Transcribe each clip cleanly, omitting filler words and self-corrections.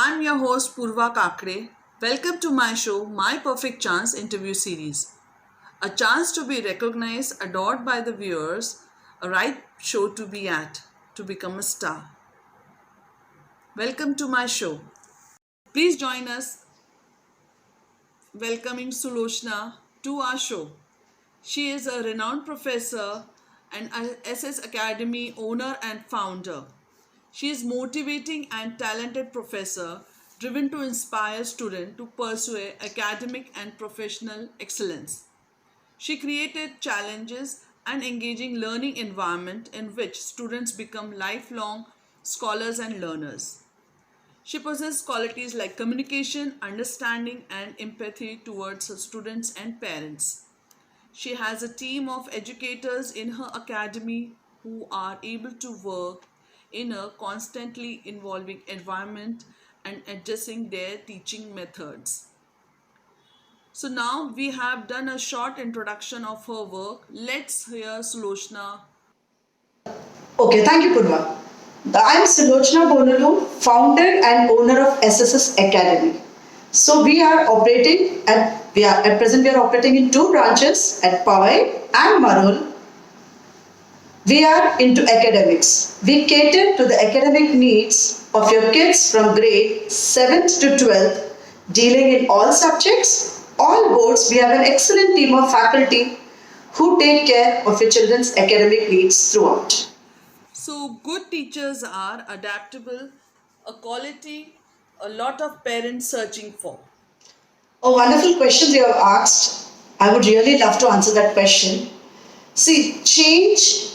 I'm your host Purva Kakre. Welcome to my show, My Perfect Chance interview series. A chance to be recognized, adored by the viewers, a right show to be at, to become a star. Welcome to my show. Please join us welcoming Sulochna to our show. She is a renowned professor and SS Academy owner and founder. She is motivating and talented professor driven to inspire students to pursue academic and professional excellence. She created challenges and engaging learning environment in which students become lifelong scholars and learners. She possesses qualities like communication, understanding, and empathy towards her students and parents. She has a team of educators in her academy who are able to work in a constantly evolving environment and adjusting their teaching methods. So now we have done a short introduction of her work. Let's hear Sulochna. Okay, thank you, Purva. I'm Sulochna Bonalu, founder and owner of SSS Academy. So we are at present we are operating in two branches at Powai and Marul. We are into academics. We cater to the academic needs of your kids from grade 7th to 12th, dealing in all subjects, all boards. We have an excellent team of faculty who take care of your children's academic needs throughout. So good teachers are adaptable, a quality a lot of parents searching for. A wonderful question you have asked. I would really love to answer that question. See, change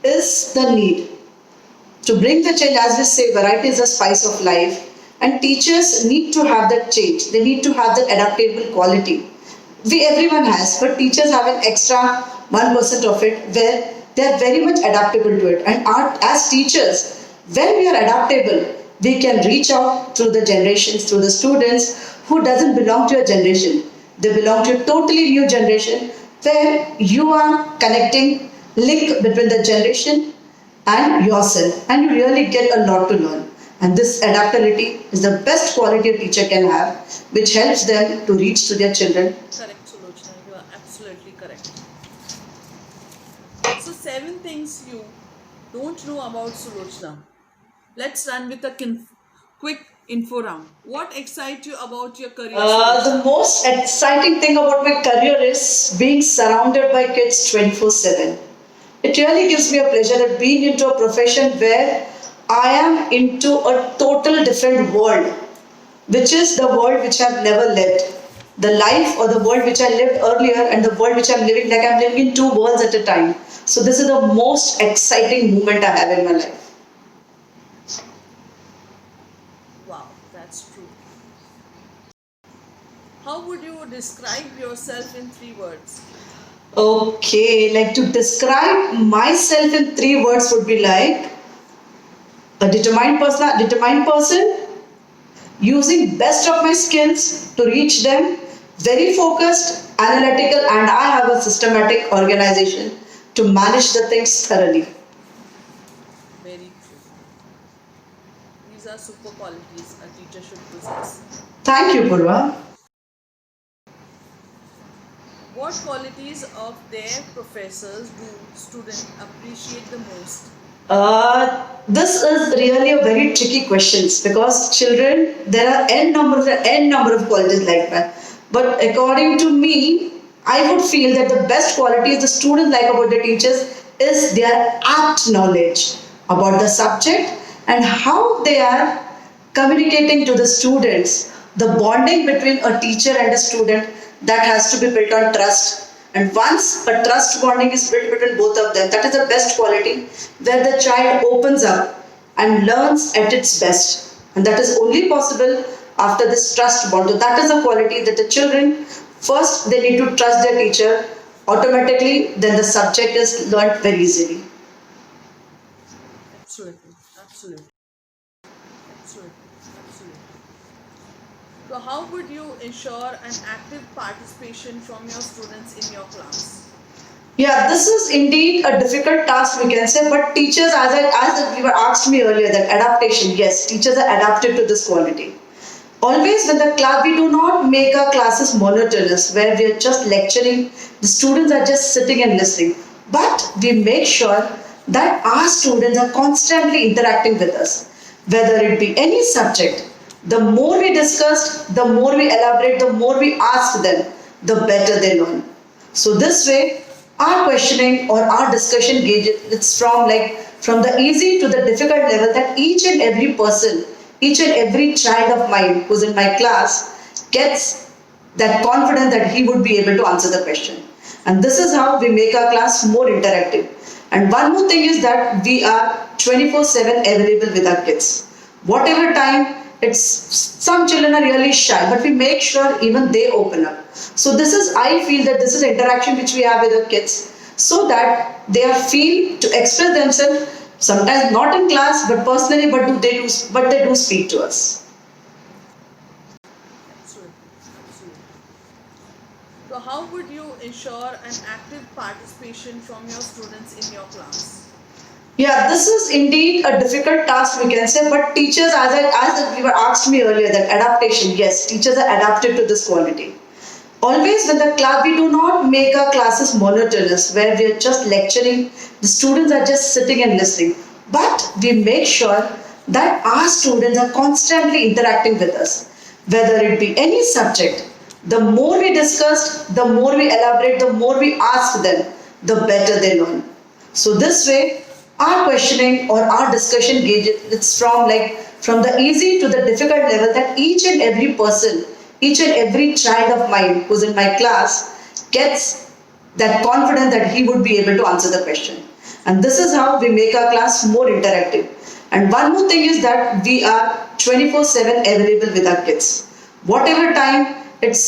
is the need. To bring the change, as we say, variety is the spice of life. And teachers need to have that change. They need to have that adaptable quality. Everyone has, but teachers have an extra 1% of it where they are very much adaptable to it. And as teachers, when we are adaptable, we can reach out through the generations, through the students who doesn't belong to a generation. They belong to a totally new generation where you are connecting link between the generation and yourself, and you really get a lot to learn. And this adaptability is the best quality a teacher can have, which helps them to reach to their children. Correct, Sulochna. You are absolutely correct. So, seven things you don't know about Sulochna. Let's run with a quick info round. What excites you about your career? The most exciting thing about my career is being surrounded by kids 24/7. It really gives me a pleasure that being into a profession where I am into a total different world, which is the world which I've never lived. The life or the world which I lived earlier and the world which I'm living, like I'm living in two worlds at a time. So this is the most exciting moment I have in my life. Wow, that's true. How would you describe yourself in 3 words? Okay, like to describe myself in 3 words would be like a determined person, using best of my skills to reach them, very focused, analytical, and I have a systematic organization to manage the things thoroughly. Very true. These are super qualities a teacher should possess. Thank you, Purva. What qualities of their professors do students appreciate the most? This is really a very tricky question because children, there are n number of qualities like that. But according to me, I would feel that the best qualities the students like about the teachers is their apt knowledge about the subject and how they are communicating to the students. The bonding between a teacher and a student, that has to be built on trust. And once a trust bonding is built between both of them, that is the best quality where the child opens up and learns at its best. And that is only possible after this trust bond. So that is the quality that the children, first they need to trust their teacher, automatically then the subject is learned very easily. Absolutely, absolutely, absolutely, absolutely. So, how would you ensure an active participation from your students in your class? Yeah, this is indeed a difficult task we can say, but teachers, as you were asked me earlier, that adaptation, yes, teachers are adapted to this quality. Always when the class, we do not make our classes monotonous where we are just lecturing, the students are just sitting and listening. But we make sure that our students are constantly interacting with us, whether it be any subject. The more we discuss, the more we elaborate, the more we ask them, the better they learn. So this way, our questioning or our discussion gauge it's from the easy to the difficult level that each and every person, each and every child of mine who's in my class gets that confidence that he would be able to answer the question. And this is how we make our class more interactive. And one more thing is that we are 24/7 available with our kids. Whatever time, it's some children are really shy, but we make sure even they open up. So this is, I feel that this is interaction which we have with our kids so that they are feel to express themselves, sometimes not in class but personally, but they do speak to us. Absolutely. Absolutely. So, how would you ensure an active participation from your students in your class? Yeah, this is indeed a difficult task, we can say, but teachers, as you were asked me earlier, that adaptation, yes, teachers are adapted to this quality. Always when the class, we do not make our classes monotonous where we are just lecturing, the students are just sitting and listening. But we make sure that our students are constantly interacting with us, whether it be any subject. The more we discuss, the more we elaborate, the more we ask them, the better they learn. So this way, our questioning or our discussion gauge it's from the easy to the difficult level that each and every person, each and every child of mine who's in my class gets that confidence that he would be able to answer the question. And this is how we make our class more interactive. And one more thing is that we are 24/7 available with our kids. Whatever time, it's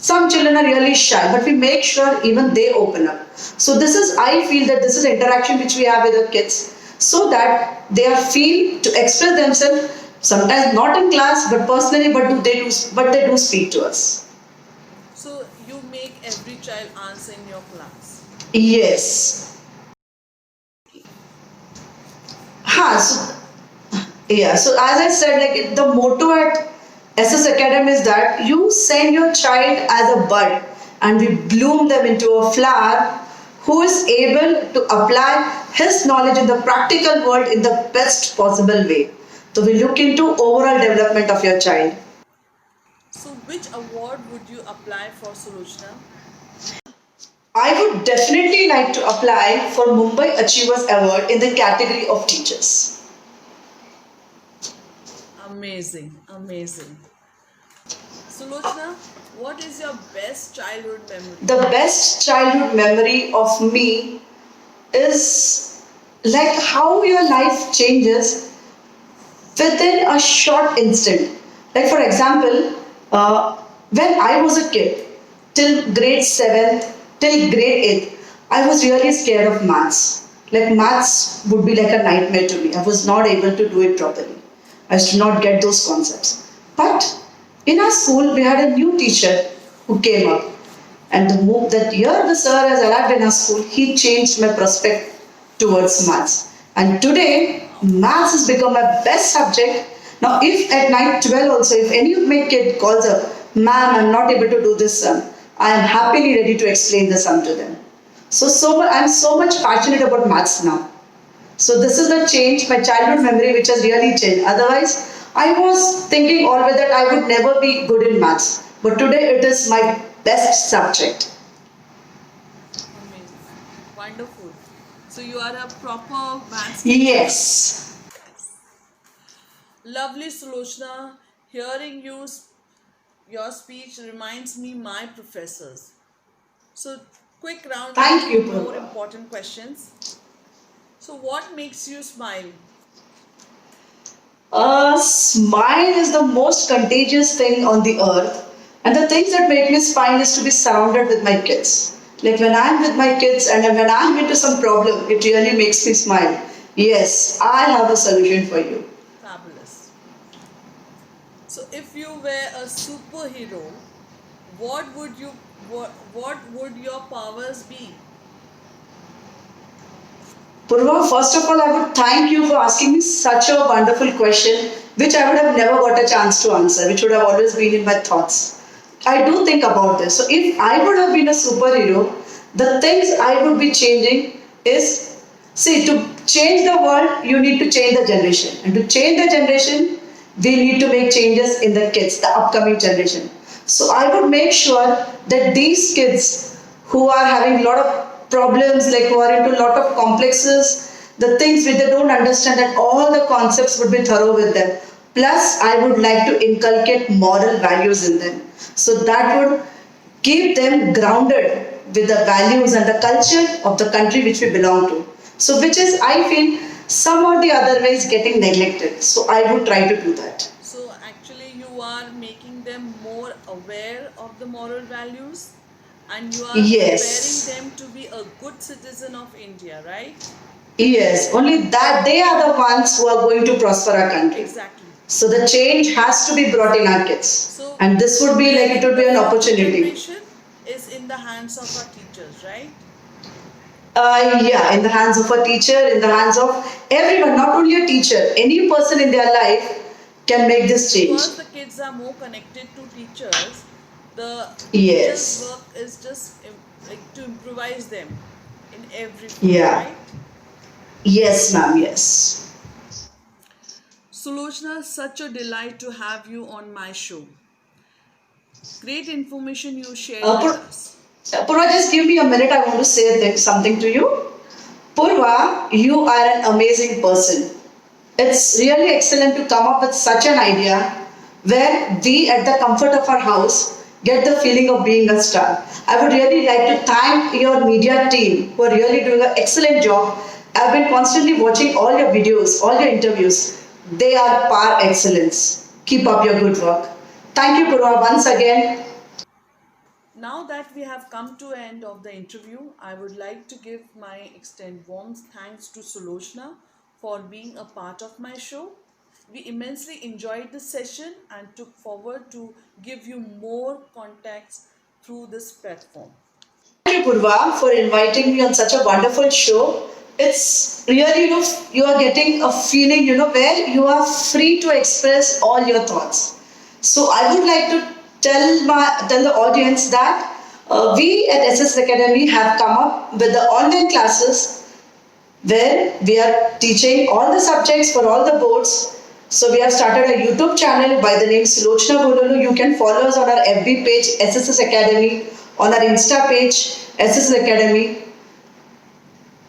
some children are really shy, but we make sure even they open up. So this is, I feel that this is interaction which we have with our kids so that they are feel to express themselves, sometimes not in class but personally, but they do speak to us. So, you make every child answer in your class. Yes. So, yeah, so as I said, like the motto at SS Academy is that you send your child as a bud and we bloom them into a flower who is able to apply his knowledge in the practical world in the best possible way. So we look into overall development of your child. So, which award would you apply for, Sulochana? I would definitely like to apply for Mumbai Achievers Award in the category of teachers. Amazing, amazing. Sulochana, what is your best childhood memory? The best childhood memory of me is like how your life changes within a short instant. Like, for example, when I was a kid, till grade 7th, till grade 8th, I was really scared of maths. Like, maths would be like a nightmare to me. I was not able to do it properly. I used to not get those concepts. But in our school, we had a new teacher who came up. And that year the sir has arrived in our school, he changed my prospect towards maths. And today, maths has become my best subject. Now, if at night 12 also, if any of my kid calls up, ma'am, I'm not able to do this sum, I am happily ready to explain the sum to them. I'm so much passionate about maths now. So this is the change, my childhood memory, which has really changed. Otherwise, I was thinking always that I would never be good in maths. But today it is my best subject. Amazing. Wonderful. So, you are a proper maths. Yes. Lovely, Sulochana. Hearing your speech reminds me my professors. So, quick round Thank of you, more Purva. important questions. So, what makes you smile? A smile is the most contagious thing on the earth. And the things that make me smile is to be surrounded with my kids. Like when I'm with my kids and when I'm into some problem, it really makes me smile. Yes, I have a solution for you. Fabulous. So, if you were a superhero, what would your powers be? Purva, first of all, I would thank you for asking me such a wonderful question. which I would have never got a chance to answer, which would have always been in my thoughts. I do think about this. So if I would have been a superhero, the things I would be changing is, see, to change the world, you need to change the generation. And to change the generation, we need to make changes in the kids, the upcoming generation. So I would make sure that these kids who are having a lot of problems, like who are into a lot of complexes, the things which they don't understand, and all the concepts would be thorough with them. Plus, I would like to inculcate moral values in them. So that would keep them grounded with the values and the culture of the country which we belong to. So, which is, I feel, some or the other way is getting neglected. So, I would try to do that. So actually you are making them more aware of the moral values, and you are Yes. preparing them to be a good citizen of India, right? Yes, only that they are the ones who are going to prosper our country. Exactly. So the change has to be brought in our kids. So And this would be like, it would be an opportunity. information is in the hands of our teachers, right? Yeah, in the hands of a teacher, in the hands of everyone, not only a teacher, any person in their life can make this change. Because the kids are more connected to teachers, the Yes. teachers' work is just like to improvise them in every field, Yeah. right? Yes, ma'am, yes. Sulochana, such a delight to have you on my show. Great information you shared with Pur- us. Purva, just give me a minute. I want to say something to you. Purva, you are an amazing person. It's really excellent to come up with such an idea where we, at the comfort of our house, get the feeling of being a star. I would really like to thank your media team who are really doing an excellent job. I've been constantly watching all your videos, all your interviews. They are par excellence. Keep up your good work. Thank you, Purva, once again. Now that we have come to end of the interview, I would like to give my extend warm thanks to Sulochana for being a part of my show. We immensely enjoyed this session and took forward to give you more contacts through this platform. Thank you, Purva, for inviting me on such a wonderful show. It's really, you are getting a feeling, where you are free to express all your thoughts. So I would like to tell the audience that we at SS Academy have come up with the online classes where we are teaching all the subjects for all the boards. So we have started a YouTube channel by the name Sulochana Bololu. You can follow us on our FB page SSS Academy, on our Insta page SSS Academy.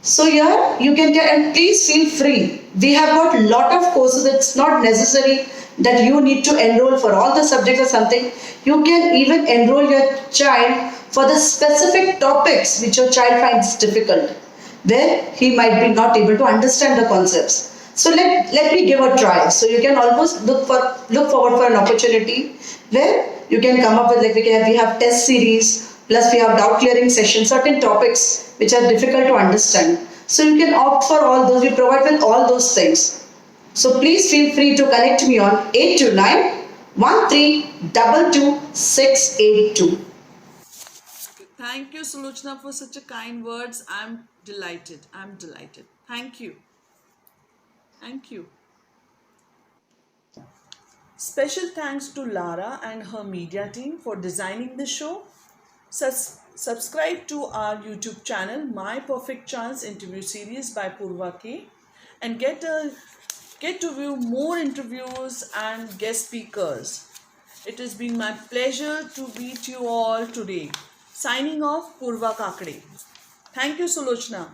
So here you can get, and please feel free. We have got a lot of courses. It's not necessary that you need to enroll for all the subjects or something. You can even enroll your child for the specific topics which your child finds difficult, where he might be not able to understand the concepts. So let me give a try. So you can almost look forward for an opportunity where you can come up with, like, we have test series, plus we have doubt clearing sessions, certain topics which are difficult to understand. So you can opt for all those. We provide with all those things. So please feel free to connect me on 829 1322 682. Thank you, Sulochana, for such a kind words. I'm delighted. Thank you. Thank you. Special thanks to Lara and her media team for designing the show. Subscribe to our YouTube channel, My Perfect Chance Interview Series by Purva K, and get to view more interviews and guest speakers. It has been my pleasure to meet you all today. Signing off, Purva Kakade. Thank you, Sulochana.